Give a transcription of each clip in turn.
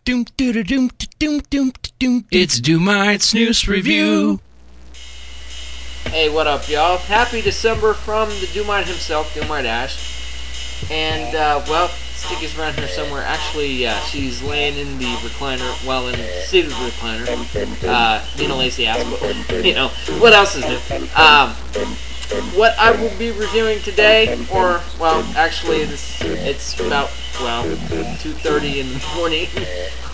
It's Doomite Snus Review. Hey, what up, y'all? Happy December from the Doomite himself, DoomiteAsh. And, well, Sticky's around here somewhere. Actually, she's laying in the recliner, well, in the seat of the recliner. Being a lazy ass, but, you know, what else is new? What I will be reviewing today, or, well, actually, it's about, well, 2:30 in the morning.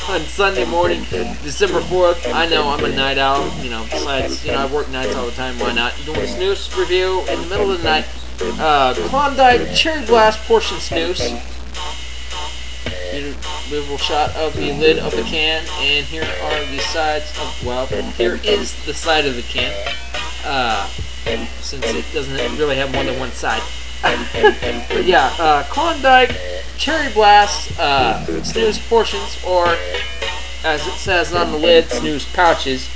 On Sunday morning, December 4th. I know I'm a night owl, you know, besides, you know, I work nights all the time, why not? Doing a snooze review in the middle of the night. Klondike Cherry Blast Portion Snooze. Removable shot of the lid of the can, and here are the sides of, well, here is the side of the can, since it doesn't really have more than one side. But yeah, Klondike Cherry Blast snooze portions, or as it says on the lid, snooze pouches.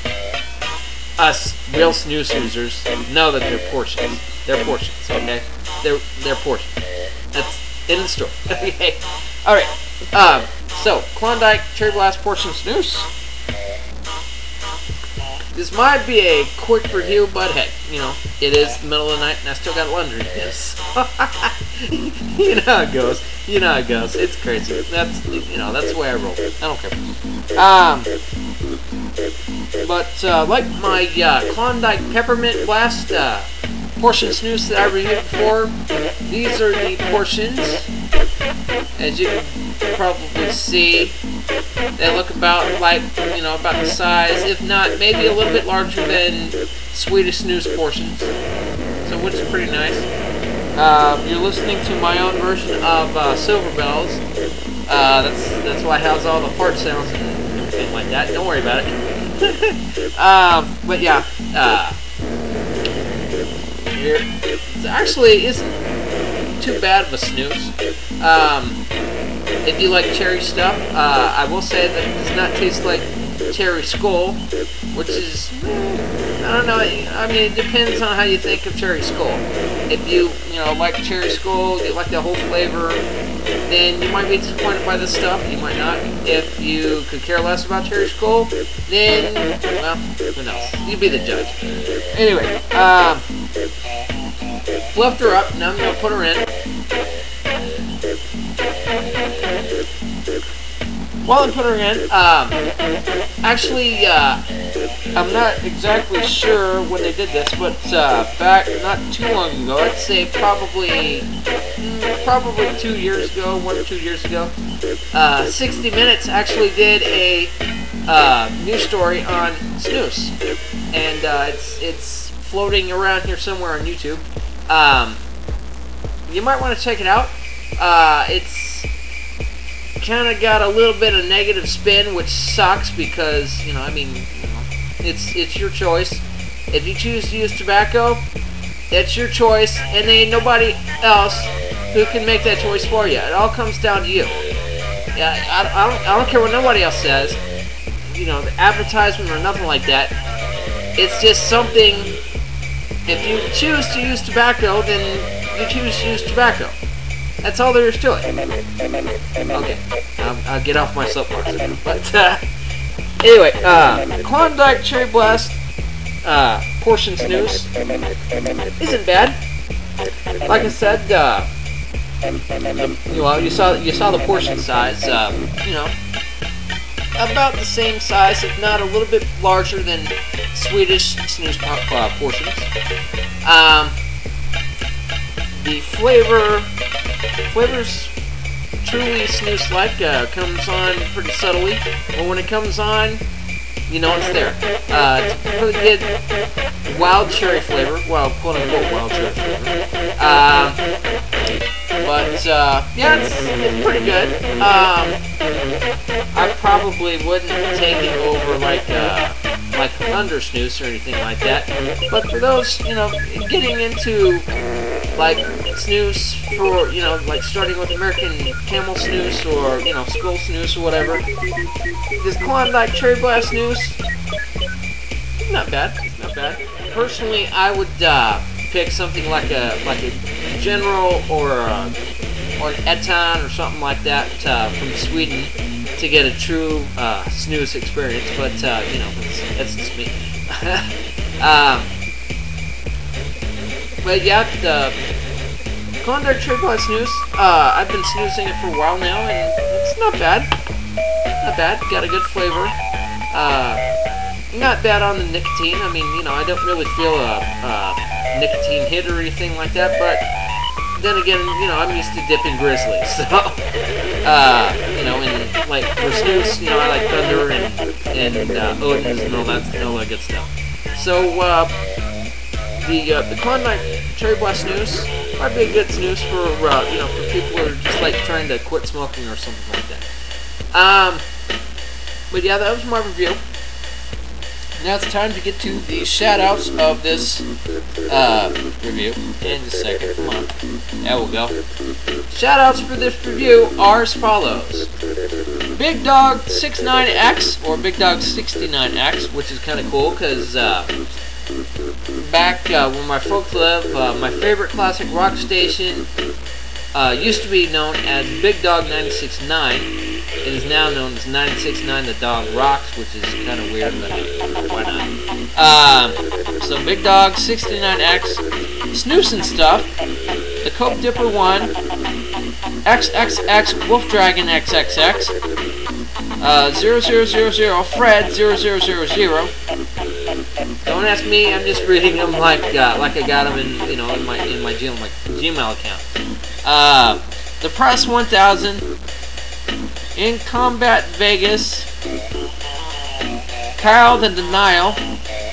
Us real snooze users know that they're portions. They're portions, okay? They're portions. That's in the story. Okay. All right. So Klondike Cherry Blast portion snooze. This might be a quick review, but hey, you know, it is the middle of the night and I still got laundry to do. So you know how it goes. You know how it goes. It's crazy. That's, you know, that's the way I roll. I don't care. But like my Klondike Peppermint Blast portion snooze that I reviewed before, these are the portions. As you can probably see, they look about like, you know, about the size, if not maybe a little bit larger than Swedish snooze portions. So, which is pretty nice. You're listening to my own version of Silver Bells. That's why it has all the fart sounds and everything like that. Don't worry about it. But yeah, here it actually isn't too bad of a snooze. If you like cherry stuff, I will say that it does not taste like cherry skull, which is, I don't know, I mean, it depends on how you think of cherry skull. If you know, like cherry skull, you like the whole flavor, then you might be disappointed by this stuff, you might not. If you could care less about cherry skull, then, well, who knows, you be the judge. Anyway, fluffed her up, now I'm going to put her in. While I'm putting her in, actually, I'm not exactly sure when they did this, but back not too long ago, I'd say probably 2 years ago, 1 or 2 years ago, 60 Minutes actually did a news story on snus, and it's floating around here somewhere on YouTube. You might want to check it out. It's kind of got a little bit of negative spin, which sucks because, you know, I mean, you know, it's your choice. If you choose to use tobacco, it's your choice, and there ain't nobody else who can make that choice for you. It all comes down to you. Yeah, I don't care what nobody else says, you know, the advertisement or nothing like that. It's just something. If you choose to use tobacco, then you choose to use tobacco. That's all there is to it. Okay, I'll get off my soapbox. But anyway, Klondike Cherry Blast portion snooze isn't bad. Like I said, well, you saw the portion size. You know, about the same size, if not a little bit larger than Swedish snooze portions. The flavor's truly snooze-like, comes on pretty subtly, but when it comes on, you know it's there. It's a really good wild cherry flavor, well, quote-unquote wild cherry flavor. But, yeah, it's pretty good. I probably wouldn't take it over like Thunder Snooze or anything like that, but for those, you know, getting into like snooze for, you know, like starting with American Camel snooze or, you know, Skull snooze or whatever, this Klondike Cherry Blast snooze, not bad, not bad. Personally, I would pick something like a General or or Etan or something like that from Sweden to get a true snus experience. But you know, that's just me. But yeah, the Klondike Cherry Blast Snus. I've been snoozing it for a while now, and it's not bad. Not bad. Got a good flavor. Not bad on the nicotine. I mean, you know, I don't really feel a nicotine hit or anything like that, but then again, you know, I'm used to dipping Grizzlies, so, you know, and, like, for snus, you know, I like Thunder and Odin's and all that good stuff. So, the Klondike Cherry Blast Snus might be a good snus for, you know, for people who are just, like, trying to quit smoking or something like that. But yeah, that was my review. Now it's time to get to the shout-outs of this review. In just a second, come on. There we go. Shout-outs for this review are as follows. Big Dog 69X, or Big Dog 69X, which is kind of cool, because back when my folks lived, my favorite classic rock station used to be known as Big Dog 96.9. It is now known as 96.9 The Dog Rocks, which is kind of weird, but why not? So Big Dog 69X, Snus and Stuff, the Coke Dipper 1, XXX Wolf Dragon XXX, 0000 Fred 0000. Don't ask me. I'm just reading them like I got them in my Gmail account. The Press 1000. In Combat Vegas, Kyle the Denial.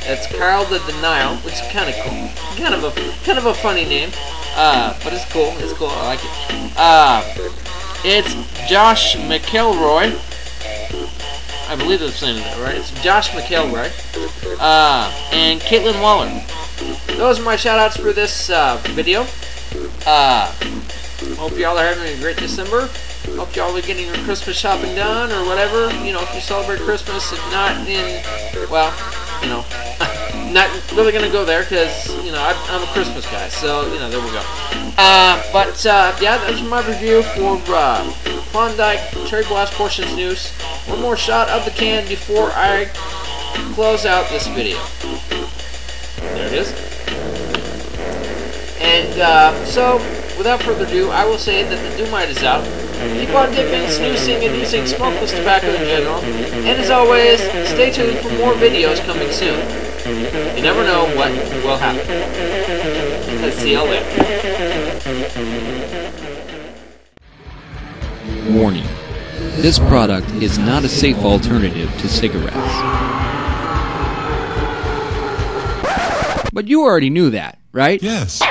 That's Kyle the Denial, which is kind of cool. Kind of a funny name, but it's cool. It's cool. I like it. It's Josh McElroy. I believe that's saying that right. It's Josh McElroy. And Caitlin Waller. Those are my shout-outs for this video. Hope y'all are having a great December. Hope y'all are getting your Christmas shopping done or whatever. You know, if you celebrate Christmas, if not in, well, you know, not really going to go there because, you know, I'm a Christmas guy. So, you know, there we go. But yeah, that's my review for Klondike Cherry Blast Portion Snus. One more shot of the can before I close out this video. There it is. And so, without further ado, I will say that the Doomite is out. Keep on dipping, snoozing, and using smokeless tobacco in general. And as always, stay tuned for more videos coming soon. You never know what will happen. Let's see y'all later. Warning. This product is not a safe alternative to cigarettes. But you already knew that, right? Yes.